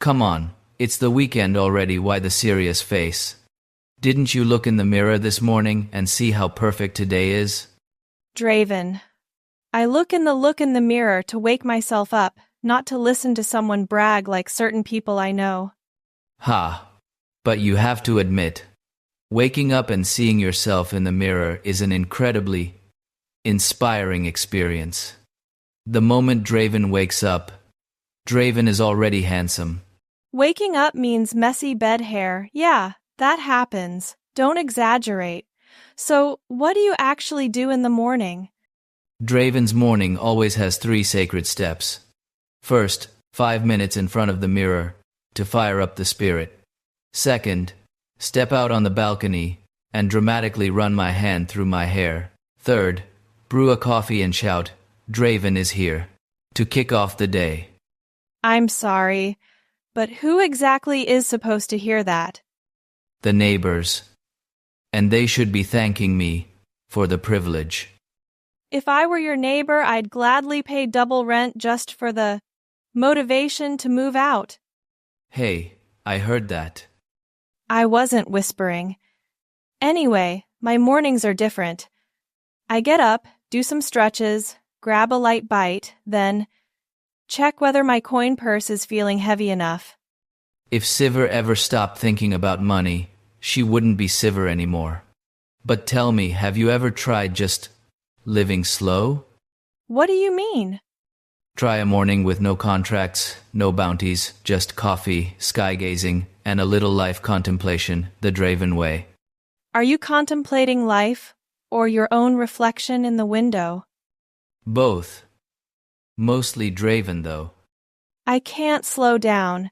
Come on, it's the weekend already, why the serious face? Didn't you look in the mirror this morning and see how perfect today is? Draven. I look in the mirror to wake myself up, not to listen to someone brag like certain people I know. Ha! But you have to admit, waking up and seeing yourself in the mirror is an incredibly inspiring experience. The moment Draven wakes up, Draven is already handsome. Waking up means messy bed hair. Yeah, that happens. Don't exaggerate. So, what do you actually do in the morning? Draven's morning always has 3 sacred steps. First, 5 minutes in front of the mirror to fire up the spirit. Second, step out on the balcony and dramatically run my hand through my hair. Third, brew a coffee and shout, "Draven is here," to kick off the day. I'm sorry, but who exactly is supposed to hear that? The neighbors. And they should be thanking me for the privilege. If I were your neighbor, I'd gladly pay double rent just for the motivation to move out. Hey, I heard that. I wasn't whispering. Anyway, my mornings are different. I get up, do some stretches, grab a light bite, then check whether my coin purse is feeling heavy enough. If Sivir ever stopped thinking about money, she wouldn't be Sivir anymore. But tell me, have you ever tried just living slow? What do you mean? Try a morning with no contracts, no bounties, just coffee, sky gazing, and a little life contemplation, the Draven way. Are you contemplating life or your own reflection in the window? Both. Mostly Draven, though. I can't slow down.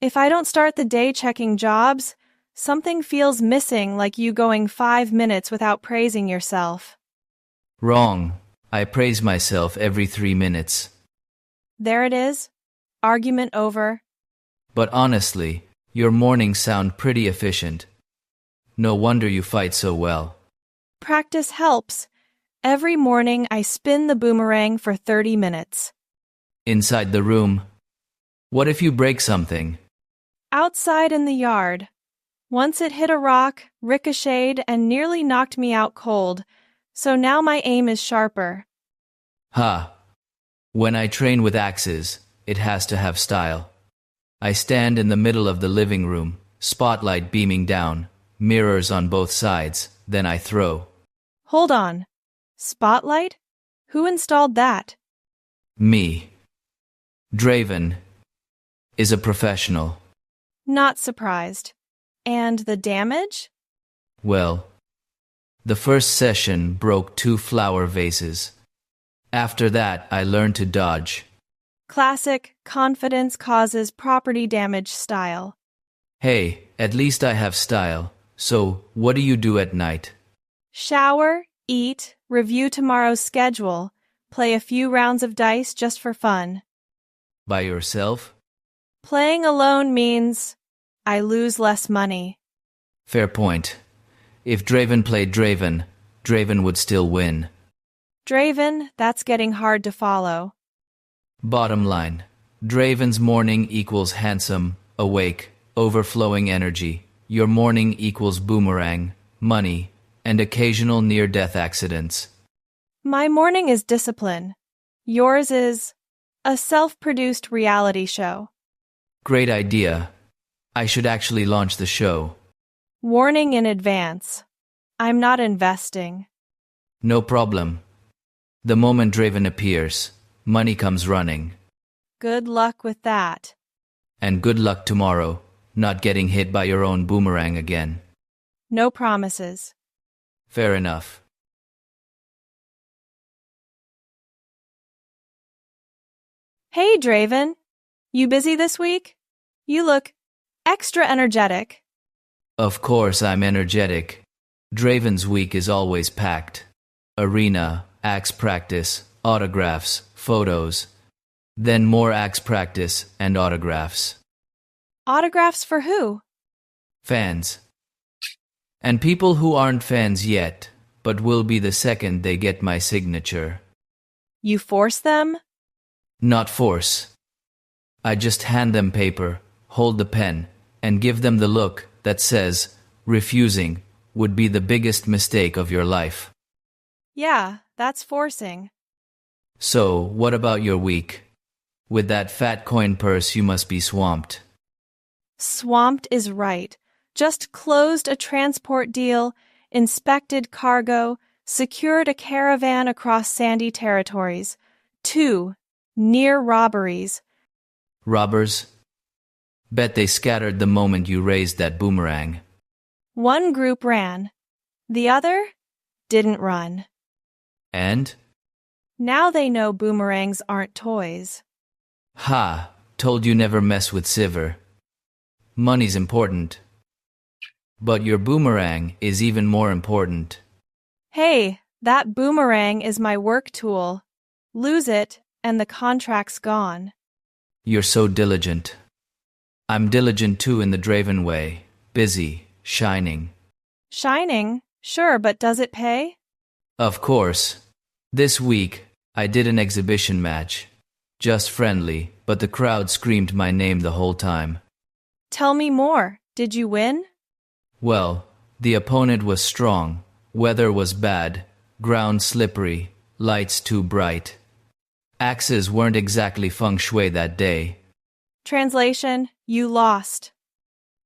If I don't start the day checking jobs, something feels missing, like you going 5 minutes without praising yourself. Wrong. I praise myself every 3 minutes. There it is. Argument over. But honestly, your mornings sound pretty efficient. No wonder you fight so well. Practice helps. Every morning I spin the boomerang for 30 minutes. Inside the room. What if you break something? Outside in the yard. Once it hit a rock, ricocheted, and nearly knocked me out cold, so now my aim is sharper. Ha! When I train with axes, it has to have style. I stand in the middle of the living room, spotlight beaming down, mirrors on both sides, then I throw. Hold on. Spotlight? Who installed that? Me. Draven is a professional. Not surprised. And the damage? Well, the first session broke 2 flower vases. After that, I learned to dodge. Classic confidence causes property damage style. Hey, at least I have style. So, what do you do at night? Shower, eat, review tomorrow's schedule, play a few rounds of dice just for fun. By yourself? Playing alone means I lose less money. Fair point. If Draven played Draven, Draven would still win. Draven, that's getting hard to follow. Bottom line, Draven's morning equals handsome, awake, overflowing energy. Your morning equals boomerang, money, and occasional near-death accidents. My morning is discipline. Yours is a self-produced reality show. Great idea. I should actually launch the show. Warning in advance. I'm not investing. No problem. The moment Draven appears, money comes running. Good luck with that. And good luck tomorrow, not getting hit by your own boomerang again. No promises. Fair enough. Hey, Draven. You busy this week? You look extra energetic. Of course I'm energetic. Draven's week is always packed. Arena, axe practice, autographs, photos. Then more axe practice and autographs. Autographs for who? Fans. And people who aren't fans yet, but will be the second they get my signature. You force them? Not force. I just hand them paper, hold the pen, and give them the look that says, refusing would be the biggest mistake of your life. Yeah, that's forcing. So, what about your week? With that fat coin purse, you must be swamped. Swamped is right. Just closed a transport deal, inspected cargo, secured a caravan across sandy territories. 2 near robberies. Robbers? Bet they scattered the moment you raised that boomerang. 1 group ran. The other didn't run. And? Now they know boomerangs aren't toys. Ha! Told you never mess with Sivir. Money's important. But your boomerang is even more important. Hey, that boomerang is my work tool. Lose it, and the contract's gone. You're so diligent. I'm diligent too in the Draven way. Busy, shining. Shining? Sure, but does it pay? Of course. This week, I did an exhibition match. Just friendly, but the crowd screamed my name the whole time. Tell me more. Did you win? Well, the opponent was strong. Weather was bad. Ground slippery. Lights too bright. Axes weren't exactly feng shui that day. Translation, you lost.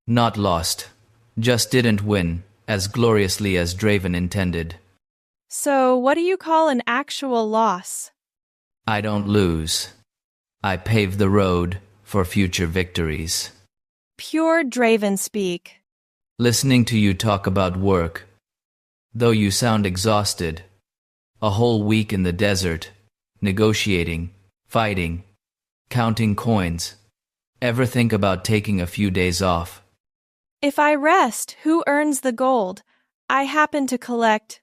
Not lost. Just didn't win, as gloriously as Draven intended. So, what do you call an actual loss? I don't lose. I pave the road for future victories. Pure Draven speak. Listening to you talk about work, though you sound exhausted, a whole week in the desert, negotiating, fighting, counting coins. Ever think about taking a few days off? If I rest, who earns the gold? I happen to collect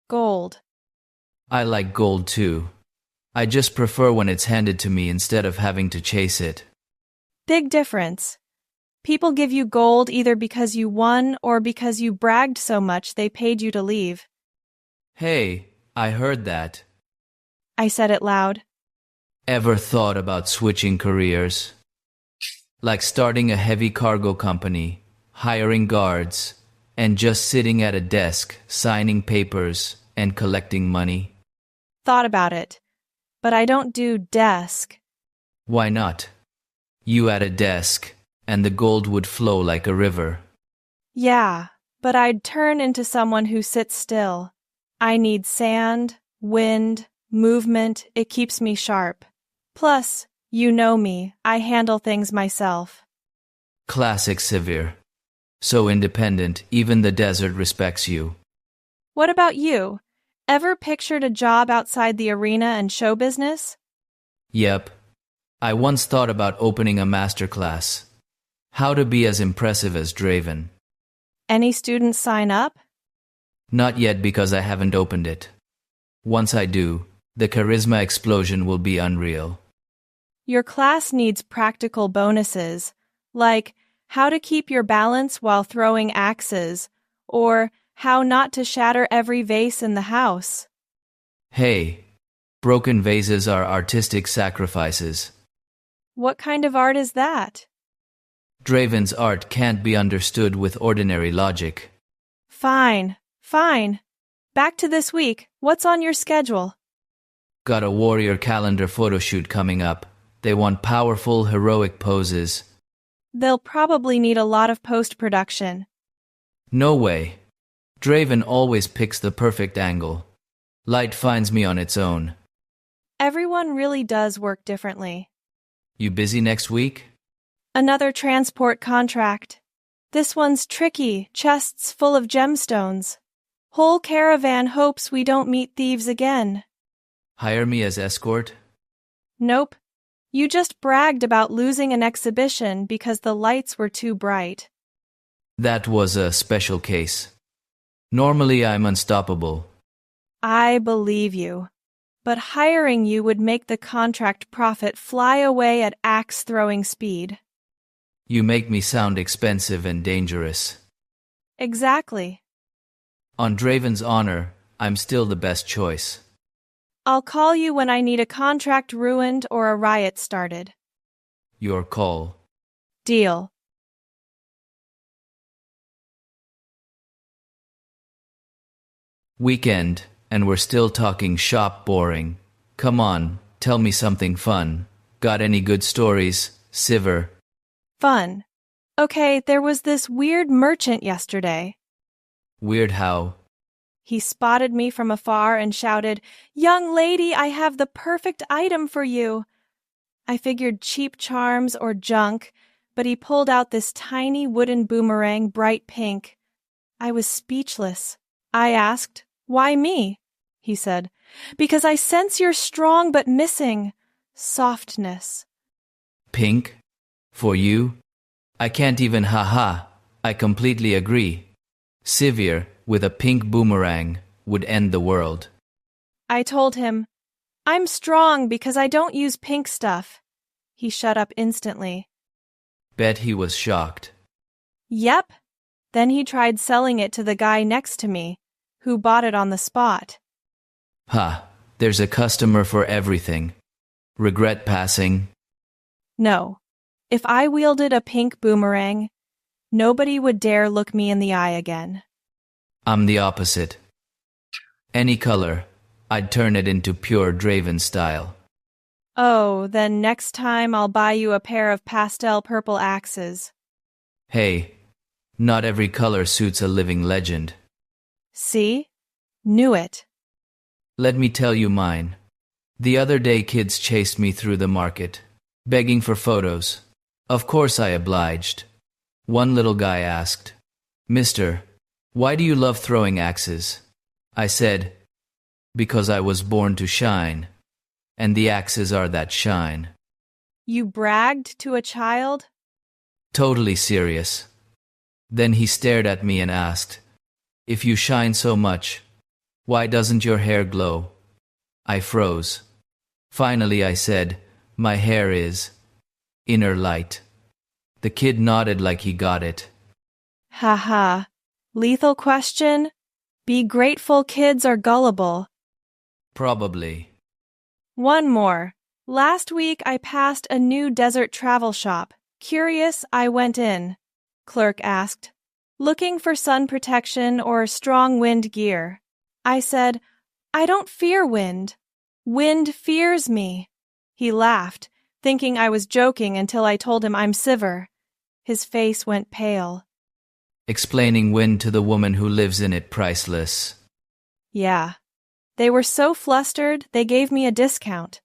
gold. I like gold too. I just prefer when it's handed to me instead of having to chase it. Big difference. People give you gold either because you won or because you bragged so much they paid you to leave. Hey, I heard that. I said it loud. Ever thought about switching careers? Like starting a heavy cargo company, hiring guards, and just sitting at a desk, signing papers, and collecting money? Thought about it. But I don't do desk. Why not? You at a desk, and the gold would flow like a river. Yeah, but I'd turn into someone who sits still. I need sand, wind, movement. It keeps me sharp. Plus, you know me, I handle things myself. Classic Sivir. So independent, even the desert respects you. What about you? Ever pictured a job outside the arena and show business? Yep. I once thought about opening a masterclass. How to be as impressive as Draven. Any students sign up? Not yet because I haven't opened it. Once I do, the charisma explosion will be unreal. Your class needs practical bonuses, like how to keep your balance while throwing axes, or how not to shatter every vase in the house. Hey, broken vases are artistic sacrifices. What kind of art is that? Draven's art can't be understood with ordinary logic. Fine. Back to this week. What's on your schedule? Got a warrior calendar photoshoot coming up. They want powerful, heroic poses. They'll probably need a lot of post-production. No way. Draven always picks the perfect angle. Light finds me on its own. Everyone really does work differently. You busy next week? Another transport contract. This one's tricky, chests full of gemstones. Whole caravan hopes we don't meet thieves again. Hire me as escort? Nope. You just bragged about losing an exhibition because the lights were too bright. That was a special case. Normally I'm unstoppable. I believe you. But hiring you would make the contract profit fly away at axe-throwing speed. You make me sound expensive and dangerous. Exactly. On Draven's honor, I'm still the best choice. I'll call you when I need a contract ruined or a riot started. Your call. Deal. Weekend, and we're still talking shop boring. Come on, tell me something fun. Got any good stories, Sivir? Fun. Okay, there was this weird merchant yesterday. Weird how? He spotted me from afar and shouted, "Young lady, I have the perfect item for you." I figured cheap charms or junk, but he pulled out this tiny wooden boomerang, bright pink. I was speechless. I asked, "Why me?" He said, "Because I sense you're strong but missing softness." Pink? For you? I can't even ha-ha. I completely agree. Sivir, with a pink boomerang, would end the world. I told him, "I'm strong because I don't use pink stuff." He shut up instantly. Bet he was shocked. Yep. Then he tried selling it to the guy next to me, who bought it on the spot. Ha, there's a customer for everything. Regret passing? No. If I wielded a pink boomerang, nobody would dare look me in the eye again. I'm the opposite. Any color, I'd turn it into pure Draven style. Oh, then next time I'll buy you a pair of pastel purple axes. Hey, not every color suits a living legend. See? Knew it. Let me tell you mine. The other day kids chased me through the market, begging for photos. Of course I obliged. One little guy asked, "Mister, why do you love throwing axes?" I said, "Because I was born to shine, and the axes are that shine." You bragged to a child? Totally serious. Then he stared at me and asked, "If you shine so much, why doesn't your hair glow?" I froze. Finally I said, "My hair is inner light." The kid nodded like he got it. Ha ha. Lethal question? Be grateful kids are gullible. Probably. One more. Last week I passed a new desert travel shop. Curious, I went in. Clerk asked, "Looking for sun protection or strong wind gear?" I said, "I don't fear wind. Wind fears me." He laughed, thinking I was joking until I told him I'm Sivir. His face went pale. Explaining wind to the woman who lives in it priceless. Yeah. They were so flustered, they gave me a discount.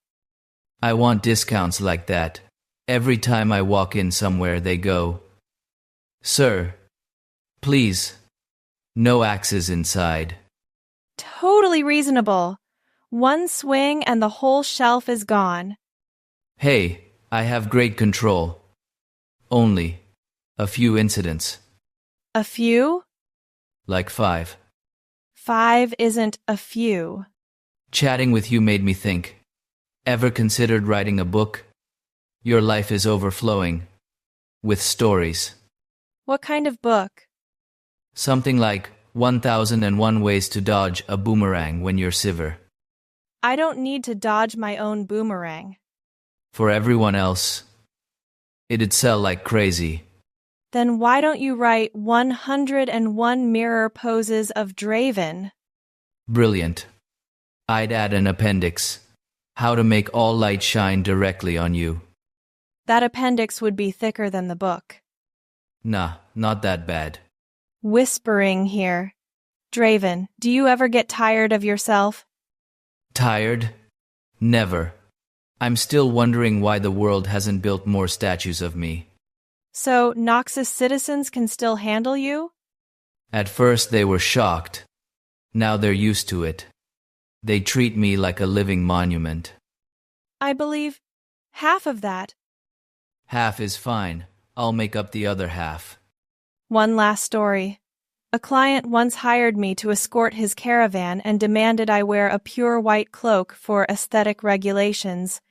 I want discounts like that. Every time I walk in somewhere they go, "Sir, please, no axes inside." Totally reasonable. One swing and the whole shelf is gone. Hey, I have great control. Only a few incidents. A few? Like 5. 5 isn't a few. Chatting with you made me think. Ever considered writing a book? Your life is overflowing with stories. What kind of book? Something like 1001 Ways to Dodge a Boomerang when you're Sivir. I don't need to dodge my own boomerang. For everyone else, it'd sell like crazy. Then why don't you write 101 mirror poses of Draven? Brilliant. I'd add an appendix. How to make all light shine directly on you. That appendix would be thicker than the book. Nah, not that bad. Whispering here. Draven, do you ever get tired of yourself? Tired? Never. I'm still wondering why the world hasn't built more statues of me. So Noxus citizens can still handle you? At first they were shocked. Now they're used to it. They treat me like a living monument. I believe half of that. Half is fine. I'll make up the other half. One last story. A client once hired me to escort his caravan and demanded I wear a pure white cloak for aesthetic regulations.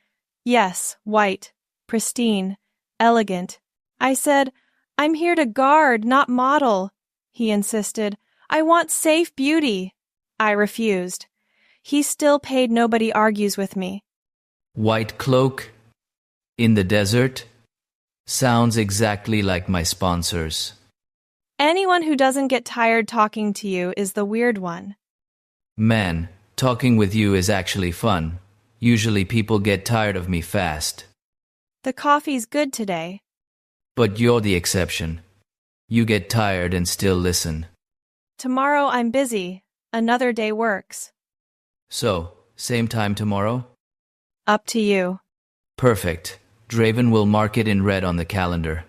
Yes, white, pristine, elegant. I said, "I'm here to guard, not model." He insisted, "I want safe beauty." I refused. He still paid Nobody Argues with me. White cloak? In the desert? Sounds exactly like my sponsors. Anyone who doesn't get tired talking to you is the weird one. Man, talking with you is actually fun. Usually people get tired of me fast. The coffee's good today. But you're the exception. You get tired and still listen. Tomorrow I'm busy. Another day works. So, same time tomorrow? Up to you. Perfect. Draven will mark it in red on the calendar.